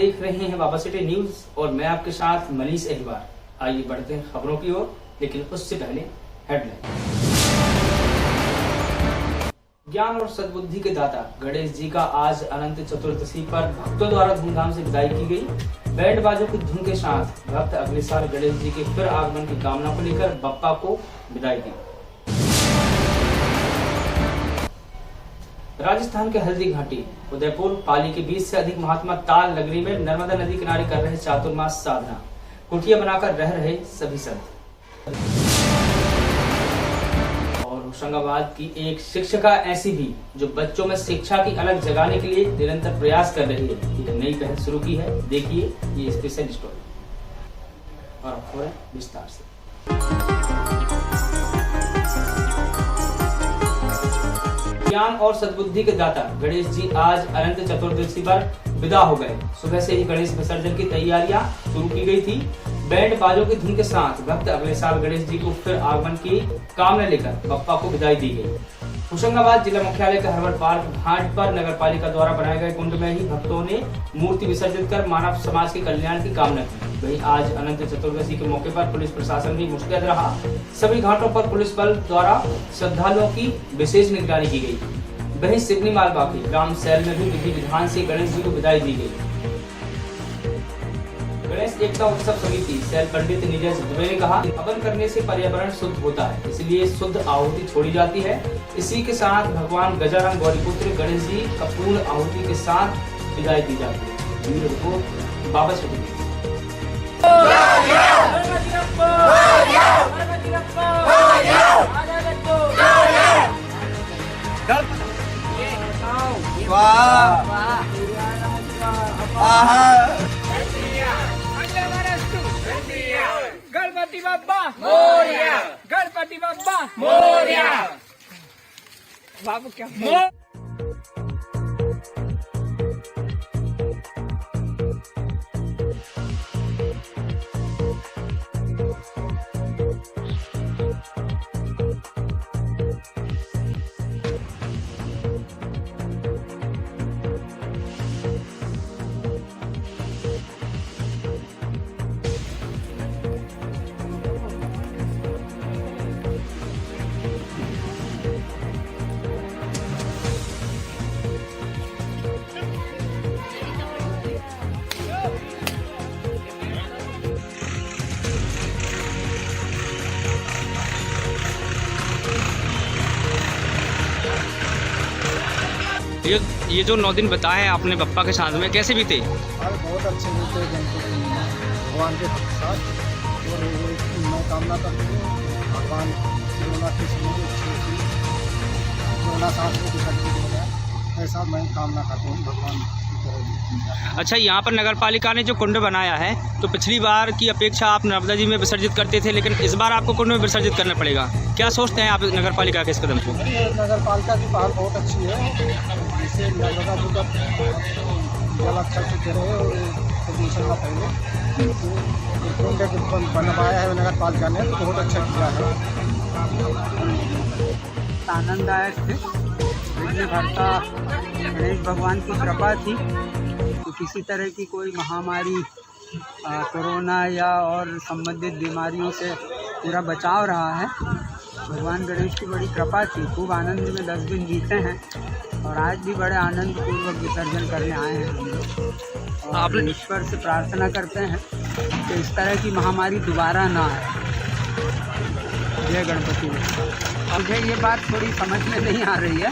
देख रहे हैं वापस सिटी न्यूज और मैं आपके साथ मनीष अहिवार। आइए बढ़ते हैं खबरों की ओर, लेकिन उससे पहले हेडलाइन। ज्ञान और सद्बुद्धि के दाता गणेश जी का आज अनंत चतुर्दशी पर भक्तों द्वारा धूमधाम से विदाई की गई। बैंड बाजों की धुन के साथ भक्त अगले साल गणेश जी के फिर आगमन की कामना को लेकर बप्पा को विदाई दी। राजस्थान के हल्दी घाटी उदयपुर पाली के 20 से अधिक महात्मा ताल नगरी में नर्मदा नदी किनारे कर रहे चातुर्मास साधना, कुटिया बनाकर रह रहे सभी संत। और होशंगाबाद की एक शिक्षिका ऐसी भी जो बच्चों में शिक्षा की अलग जगाने के लिए निरंतर प्रयास कर रही है, एक नई पहल शुरू की है। देखिए ये स्पेशल स्टोरी और अब खबरें विस्तार से। ज्ञान और सद्बुद्धि के दाता गणेश जी आज अनंत चतुर्दशी पर विदा हो गए। सुबह से ही गणेश विसर्जन की तैयारियां शुरू की गई थी। बैंड बाजों की धुन के साथ भक्त अगले साल गणेश जी को फिर आगमन की कामना लेकर बप्पा को विदाई दी गई। होशंगाबाद जिला मुख्यालय के हरवर पार्क घाट पर नगर पालिका द्वारा बनाए गए कुंड में ही भक्तों ने मूर्ति विसर्जित कर मानव समाज के कल्याण की कामना की। वहीं आज अनंत चतुर्दशी के मौके पर पुलिस प्रशासन भी मुस्तैद रहा। सभी घाटों पर पुलिस बल द्वारा श्रद्धालुओं की विशेष निगरानी की गई। वहीं सिवनी मालवा के ग्राम सैल में भी विधि विधान से गणेश जी को विदाई दी गई। गणेश एकता उत्सव समिति सैल पंडित नीरज दुबे ने कहा, हवन करने से पर्यावरण शुद्ध होता है, इसलिए शुद्ध आहुति छोड़ी जाती है। इसी के साथ भगवान गजानन गौरीपुत्र गणेश जी का पूर्ण आहुति के साथ विदाई दी जाती है। ब्यूरो रिपोर्ट बाबा सिटी। गणपति बाप्पा मोरया, गणपति बाप्पा मोरया। बाबू क्या ये जो 9 दिन बताए आपने बप्पा के साथ में, कैसे बीते? बहुत अच्छे बीते गणपति भगवान के साथ। और मैं कामना करती हूँ भगवान कोरोना के समय कोरोना सांस को विसर्जित हो जाए, ऐसा मैं कामना करती हूँ भगवान की तरह। अच्छा, यहाँ पर नगर पालिका ने जो कुंड बनाया है, तो पिछली बार की अपेक्षा आप नर्मदा जी में विसर्जित करते थे, लेकिन इस बार आपको कुंड में विसर्जित करना पड़ेगा। क्या सोचते हैं आप नगर पालिका के इस कदम को? नगर पालिका की पहल बहुत अच्छी है। इससे नर्मदा जी का जल अच्छा से रहे और प्रदूषण न फैले। कुंड बनवाया है नगर पालिका ने, तो बहुत अच्छा किया है। आनंददायक थे। विघ्न भरता गणेश भगवान की कृपा थी तो किसी तरह की कोई महामारी कोरोना या और संबंधित बीमारियों से पूरा बचाव रहा है। भगवान गणेश की बड़ी कृपा थी। खूब आनंद में 10 दिन बीते हैं और आज भी बड़े आनंद पूर्वक विसर्जन करने आए हैं हम लोग। और ईश्वर से प्रार्थना करते हैं कि इस तरह की महामारी दोबारा ना आए। जय गणपति। मुझे ये बात थोड़ी समझ में नहीं आ रही है,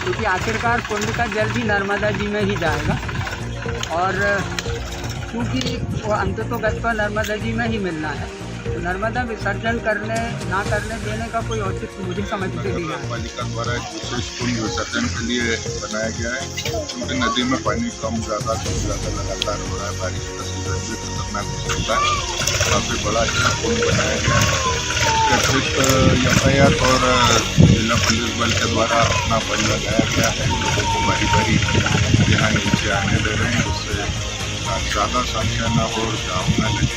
क्योंकि आखिरकार कुंड का जल भी नर्मदा जी में ही जाएगा और क्योंकि वो अंततोगत्वा नर्मदा जी में ही मिलना है, तो नर्मदा विसर्जन करने ना करने देने का कोई औचित्य मुझे समझ में नहीं आ रहा। पालिका द्वारा एक विशेष कुंड विसर्जन के लिए बनाया गया है, क्योंकि नदी में पानी कम ज़्यादा लगातार हो रहा है। बारिश का सीजन भी खतरनाक हो सकता है। काफ़ी बड़ा अच्छा कुंड बनाया गया है। इसके अतिरिक्त यातायात और जिला पुलिस बल के द्वारा अपना बल लगाया गया है। लोगों को बारी बारी यहाँ नीचे आने दे रहे हैं, उससे ज़्यादा संख्या न हो और जाम न लगे,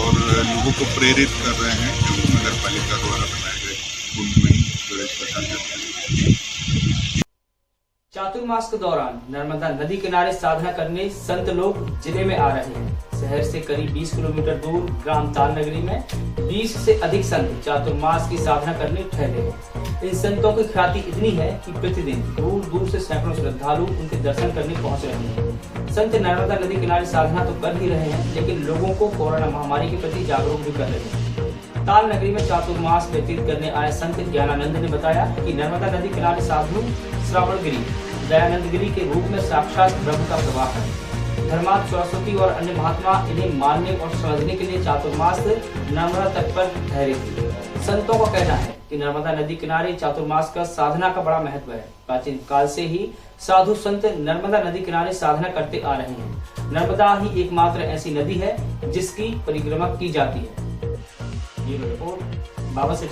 और लोगों को प्रेरित कर रहे हैं कि नगर पालिका द्वारा बनाए गए कुंड में ही गणेश विसर्जन करें। चातुर्मास के दौरान नर्मदा नदी किनारे साधना करने संत लोग जिले में आ रहे हैं। शहर से करीब 20 किलोमीटर दूर ग्राम ताल नगरी में 20 से अधिक संत चातुर्मास की साधना करने ठहरे हैं। इन संतों की ख्याति इतनी है कि प्रतिदिन दूर दूर से सैकड़ों श्रद्धालु उनके दर्शन करने पहुंच रहे हैं। संत नर्मदा नदी किनारे साधना तो कर ही रहे हैं, लेकिन लोगों को कोरोना महामारी के प्रति जागरूक भी कर रहे हैं। ताल नगरी में चातुर्मास व्यतीत करने आए संत ज्ञानानंद ने बताया कि नर्मदा नदी किनारे साधु श्रावणगिरी दयानंद गिरी के रूप में साक्षात ब्रह्म का प्रवाह है। धर्मार्थ सरस्वती और अन्य महात्मा इन्हें मानने और समझने के लिए चातुर्मास नर्मदा तट पर ठहरे थे। संतों का कहना है कि नर्मदा नदी किनारे चातुर्मास का साधना का बड़ा महत्व है। प्राचीन काल से ही साधु संत नर्मदा नदी किनारे साधना करते आ रहे हैं। नर्मदा ही एकमात्र ऐसी नदी है जिसकी परिक्रमा की जाती है। ये रिपोर्ट बाबा से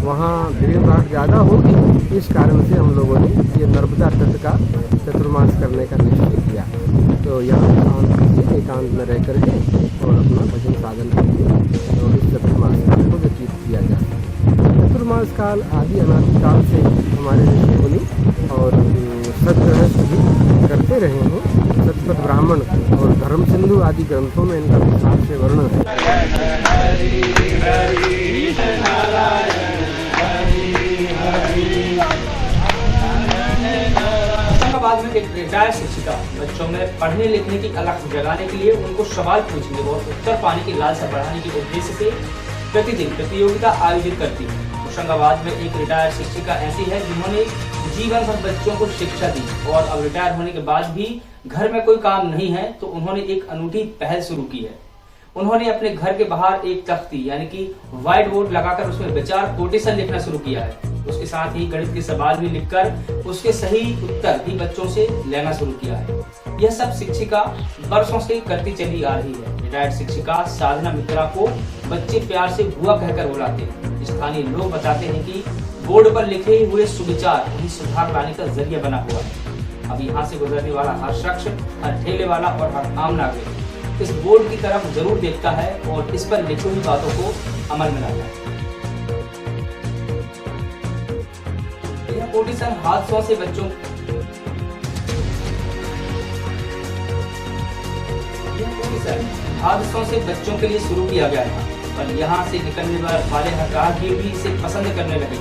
वहाँ भीड़ भाड़ ज़्यादा होगी, इस कारण से हम लोगों ने ये नर्मदा तट का चतुर्मास करने का निश्चय किया। तो यहाँ एकांत में रह करके और अपना भजन साधन करके और इस चतुर्मास काल को व्यतीत किया जाए। चतुर्मास काल आदि अनादिकाल से हमारे ऋषि मुनि और सदगृहस्थ भी करते रहे हैं। सतपथ ब्राह्मण और धर्म सिंधु आदि ग्रंथों में इनका विस्तार से वर्णन है। बाद में एक रिटायर्ड शिक्षिका बच्चों में पढ़ने लिखने की अलग जगाने के लिए उनको सवाल पूछने और उत्तर पाने की लालसा बढ़ाने के उद्देश्य से प्रतिदिन प्रतियोगिता आयोजित करती है। होशंगाबाद में एक रिटायर्ड शिक्षिका ऐसी है जिन्होंने जीवन भर बच्चों को शिक्षा दी और अब रिटायर होने के बाद भी घर में कोई काम नहीं है तो उन्होंने एक अनूठी पहल शुरू की है। उन्होंने अपने घर के बाहर एक तख्ती यानी कि व्हाइट बोर्ड लगाकर उसमें विचार कोटेशन लिखना शुरू किया है। उसके साथ ही गणित के सवाल भी लिखकर उसके सही उत्तर भी बच्चों से लेना शुरू किया है। यह सब शिक्षिका वर्षों से करती चली आ रही है। रिटायर्ड शिक्षिका साधना मित्रा को बच्चे प्यार से बुआ कहकर बुलाते हैं। स्थानीय लोग बताते हैं कि बोर्ड पर लिखे हुए सुविचार उन्हें सुधार लाने का जरिया बना हुआ है। अब यहाँ से गुजरने वाला हर शख्स, हर ठेले वाला और हर आम नागरिक इस बोर्ड की तरफ जरूर देखता है और इस पर लिखी हुई बातों को अमल में लाता है। यह कोटेशन हादसों से बच्चों के लिए शुरू किया गया था, पर यहाँ से निकलने वाले राहगीर भी इसे पसंद करने लगे।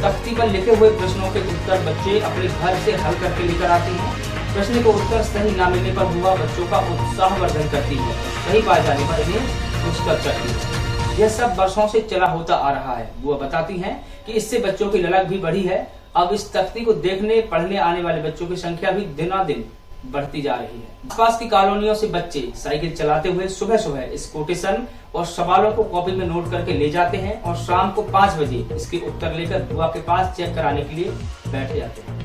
तख्ती पर लिखे हुए प्रश्नों के उत्तर बच्चे अपने घर से हल करके लेकर आते हैं। प्रश्न को उत्तर सही न मिलने पर बुआ बच्चों का उत्साह वर्धन करती है, सही पाए जाने पर इन्हें पुरस्कृत करती है। यह सब वर्षों से चला होता आ रहा है। बुआ बताती हैं कि इससे बच्चों की ललक भी बढ़ी है। अब इस तख्ती को देखने पढ़ने आने वाले बच्चों की संख्या भी दिनादिन बढ़ती जा रही है। आसपास की कॉलोनियों से बच्चे साइकिल चलाते हुए सुबह सुबह इस कोटेशन और सवालों को कॉपी में नोट करके ले जाते हैं और शाम को 5 बजे इसके उत्तर लेकर बुआ के पास चेक कराने के लिए बैठ जाते हैं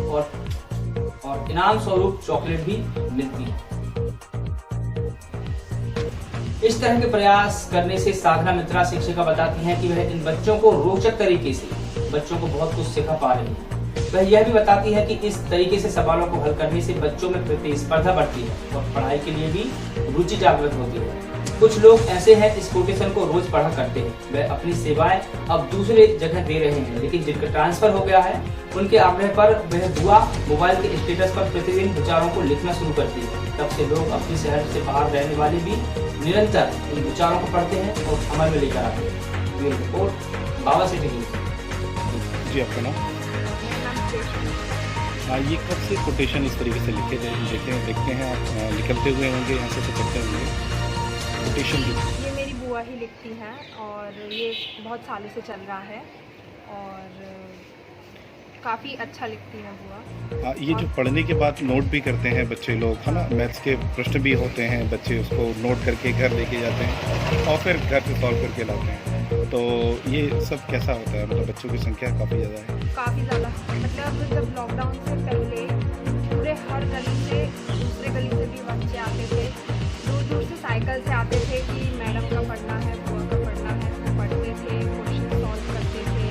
और इनाम स्वरूप चॉकलेट भी मिलती है। इस तरह के प्रयास करने से साधना मित्रा शिक्षिका बताती हैं कि वह इन बच्चों को रोचक तरीके से बच्चों को बहुत कुछ सिखा पा रही है। वह यह भी बताती है कि इस तरीके से सवालों को हल करने से बच्चों में प्रतिस्पर्धा बढ़ती है और पढ़ाई के लिए भी रुचि जागृत होती है। कुछ लोग ऐसे हैं इस कोटेशन को रोज पढ़ा करते हैं। वह अपनी सेवाएं अब दूसरे जगह दे रहे हैं, लेकिन जिनका ट्रांसफर हो गया है उनके आग्रह पर वह बुआ मोबाइल के स्टेटस पर प्रतिदिन विचारों को लिखना शुरू करती है। तब से लोग अपने शहर से बाहर रहने वाले भी निरंतर इन विचारों को पढ़ते हैं और अमल में लेकर आते हैं। ये रिपोर्ट बाबा से जी, आपका नाम? ये कब से कोटेशन इस तरीके से लिखे गए देखते हैं आप निकलते हुए होंगे यहाँ से तो करते होंगे कोटेशन भी? ये मेरी बुआ ही लिखती हैं और ये बहुत सालों से चल रहा है और काफ़ी अच्छा लिखती है बुआ। ये जो पढ़ने के बाद नोट भी करते हैं बच्चे लोग, है ना? मैथ्स के प्रश्न भी होते हैं, बच्चे उसको नोट करके घर लेके जाते हैं और फिर घर पे सॉल्व करके लाते हैं। तो ये सब कैसा होता है? मतलब बच्चों की संख्या काफ़ी ज़्यादा है? काफ़ी ज़्यादा। मतलब जब लॉकडाउन से पहले पूरे हर गली से दूसरे गली से भी बच्चे आते थे, दूर दूर से साइकिल से आते थे कि मैडम का पढ़ना है, बुआ का पढ़ना है, वो पढ़ते थे, क्वेश्चन सॉल्व करते थे।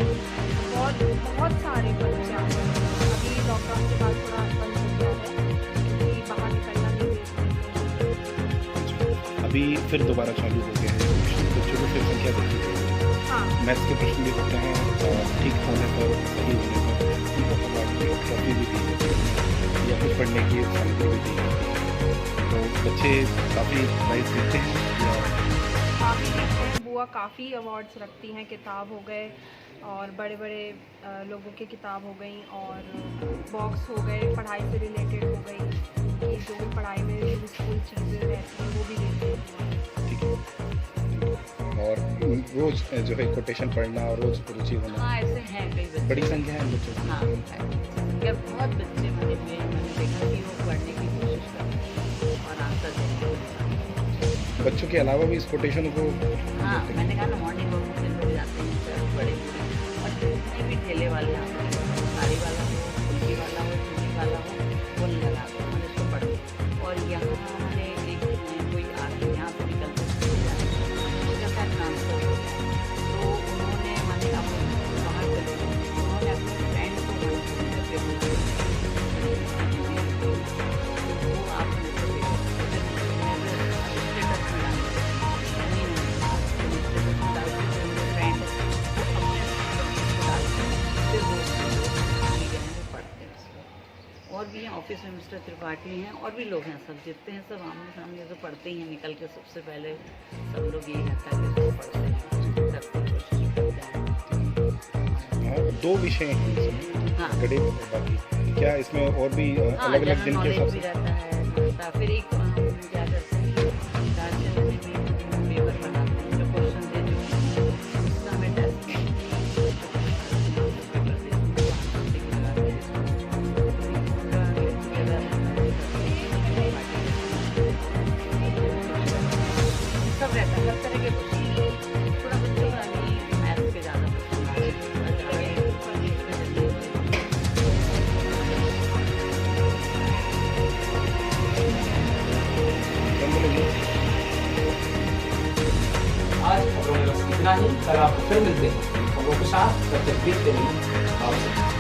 बहुत सारे बच्चे आते थे। अभी लॉकडाउन के बाद थोड़ा बंद हो गया है क्योंकि बाहर निकलना नहीं देते। अभी फिर दोबारा चालू हो गया है, बच्चों को फिर संख्या देखी जाएगी। हाँ, मैथ्स के प्रश्न भी होते हैं ठीक होने पर, सही होने पर उनको अवार्ड में ट्रॉफी भी दी जाती है या कुछ पढ़ने की सामग्री भी दी जाती है। तो बच्चे काफ़ी प्राइज देते हैं या काफ़ी देखते हैं, बुआ काफ़ी अवार्ड्स रखती हैं, किताब हो गए और बड़े बड़े लोगों की किताब हो गई और बॉक्स हो गए, पढ़ाई से रिलेटेड हो गई कि जो भी पढ़ाई में यूजफुल चीज़ें रहती हैं वो भी देते हैं। ठीक है। और रोज़ जो है कोटेशन पढ़ना और रोज़ रुचि होना, हाँ ऐसे हैं कई बच्चे। बड़ी संख्या है बच्चों की। हाँ क्या बहुत बच्चे मैंने देखा कि वो पढ़ने की कोशिश करते हैं और आंसर देते हैं। बच्चों के अलावा भी इस कोटेशन को हाँ मैंने कहा ना मॉर्निंग वॉक में लोग जाते हैं सर, बड़े और जितने भी ठेले वाले आते हैं, साड़ी वाला हो, फुल्की वाला हो, चूड़ी वाला हो, वो लगाते हैं, मैंने इसको पढ़ते। और यहाँ मैंने एक कोई आगे यहाँ से निकलते उसका शायद ट्रांसफर हो गया, तो उन्होंने मैंने अब बाहर चले गए, उन्होंने अपने फ्रेंड को वो आप स्टेटस में फ्रेंड फिर वो पढ़ते हैं उसको। और भी हैं ऑफिस में मिस्टर त्रिपाठी हैं और भी लोग हैं, सब जितने हैं सब आमने सामने तो पढ़ते ही हैं, निकल के सबसे पहले सब लोग यही रहता है कि उसको पढ़ते हैं, सबकी कोशिश करते हैं। दो विषय हैं इसमें, हाँ गणित और बाकी। क्या इसमें और भी हाँ अलग अलग दिन के हिसाब नॉलेज भी से? रहता है। फिर एक हम क्या करते हैं, गार्जियन में भी पेपर बनाते हैं, जो क्वेश्चन दे चुके हैं उसका हमें टेस्ट पेपर दे सब रहता है, हर तरह के क्वेश्चन। थोड़ा बच्चों का नहीं मैथ्स पे ज़्यादा पसंद आ रहा है। आज खबरों में बस इतना ही। कल आपको फिर मिलते हैं खबरों के साथ। तब तक देखते रहिए।